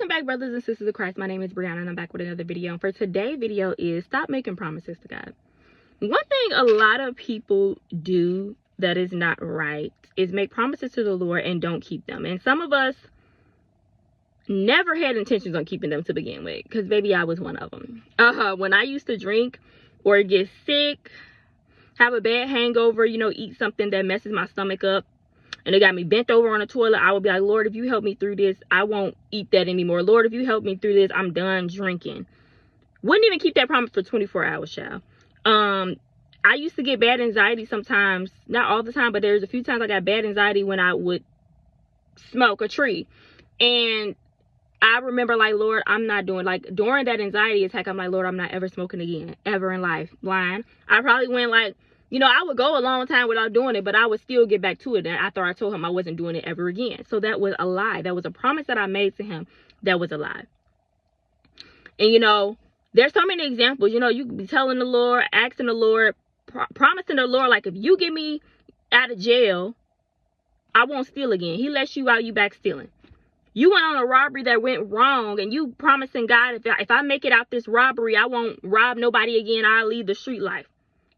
Welcome back, brothers and sisters of Christ. My name is Brianna and I'm back with another video. And for today's video is stop making promises to God. One thing a lot of people do that is not right is make promises to the Lord and don't keep them. And some of us never had intentions on keeping them to begin with, because baby, I was one of them. When I used to drink or get sick, have a bad hangover, eat something that messes my stomach up, and it got me bent over on the toilet, I would be like, Lord, if you help me through this, I won't eat that anymore. Lord, if you help me through this, I'm done drinking. Wouldn't even keep that promise for 24 hours, child. I used to get bad anxiety sometimes, not all the time, but there's a few times I got bad anxiety when I would smoke a tree. And I remember, like, Lord, I'm not doing, like, during that anxiety attack, I'm like, Lord, I'm not ever smoking again, ever in life. Lying. I probably went, like, I would go a long time without doing it, but I would still get back to it after I told him I wasn't doing it ever again. So that was a lie. That was a promise that I made to him. That was a lie. And, there's so many examples. You could be telling the Lord, asking the Lord, promising the Lord, like, if you get me out of jail, I won't steal again. He lets you out, you back stealing. You went on a robbery that went wrong, and you promising God, if I make it out this robbery, I won't rob nobody again. I'll leave the street life.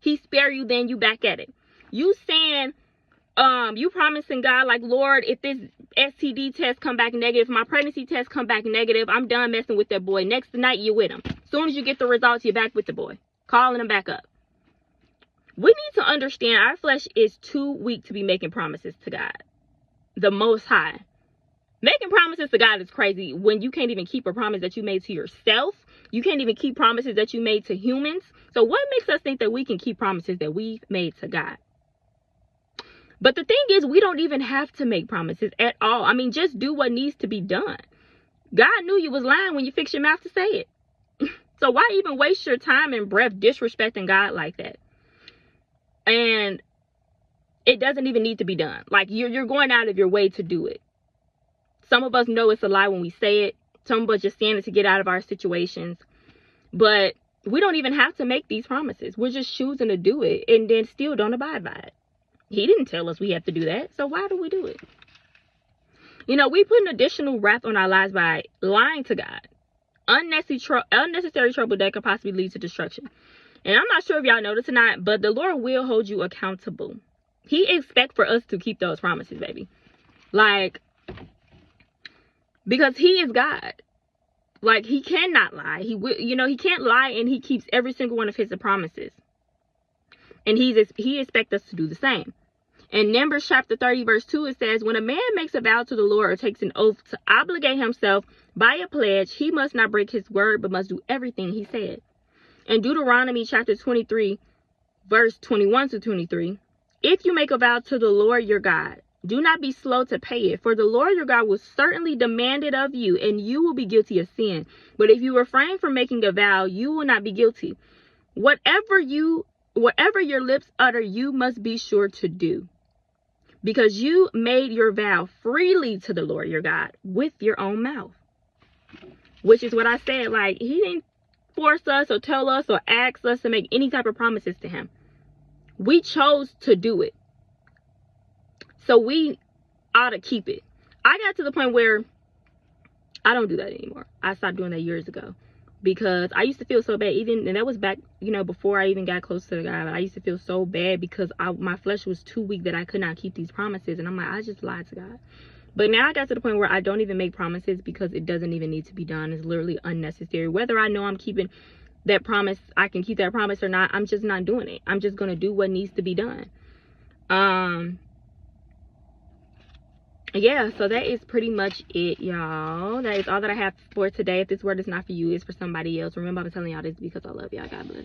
He spare you, then you back at it. You saying, you promising God, like, Lord, if this STD test come back negative, my pregnancy test come back negative, I'm done messing with that boy. Next night, you're with him. As soon as you get the results, you're back with the boy. Calling him back up. We need to understand our flesh is too weak to be making promises to God, the Most High. Making promises to God is crazy when you can't even keep a promise that you made to yourself. You can't even keep promises that you made to humans. So what makes us think that we can keep promises that we've made to God? But the thing is, we don't even have to make promises at all. I mean, just do what needs to be done. God knew you was lying when you fixed your mouth to say it. So why even waste your time and breath disrespecting God like that? And it doesn't even need to be done. Like, you're going out of your way to do it. Some of us know it's a lie when we say it. Some of us just saying it to get out of our situations. But we don't even have to make these promises. We're just choosing to do it and then still don't abide by it. He didn't tell us we have to do that. So why do we do it? We put an additional wrath on our lives by lying to God. Unnecessary trouble that could possibly lead to destruction. And I'm not sure if y'all know this or not, but the Lord will hold you accountable. He expects for us to keep those promises, baby. Like, because he is God. Like, he cannot lie. He can't lie, and he keeps every single one of his promises. And he expects us to do the same. In Numbers chapter 30, verse 2, it says, when a man makes a vow to the Lord or takes an oath to obligate himself by a pledge, he must not break his word, but must do everything he said. In Deuteronomy chapter 23, verse 21 to 23, if you make a vow to the Lord your God, do not be slow to pay it, for the Lord your God will certainly demand it of you, and you will be guilty of sin. But if you refrain from making a vow, you will not be guilty. Whatever your lips utter, you must be sure to do, because you made your vow freely to the Lord your God with your own mouth. Which is what I said. Like, he didn't force us or tell us or ask us to make any type of promises to him. We chose to do it. So we ought to keep it. I got to the point where I don't do that anymore. I stopped doing that years ago because I used to feel so bad. And that was back, before I even got close to the God. I used to feel so bad because my flesh was too weak that I could not keep these promises. And I'm like, I just lied to God. But now I got to the point where I don't even make promises because it doesn't even need to be done. It's literally unnecessary. Whether I know I'm keeping that promise, I can keep that promise or not, I'm just not doing it. I'm just going to do what needs to be done. Yeah, so that is pretty much it, y'all. That is all that I have for today. If this word is not for you, it's for somebody else. Remember, I'm telling y'all this because I love y'all. God bless.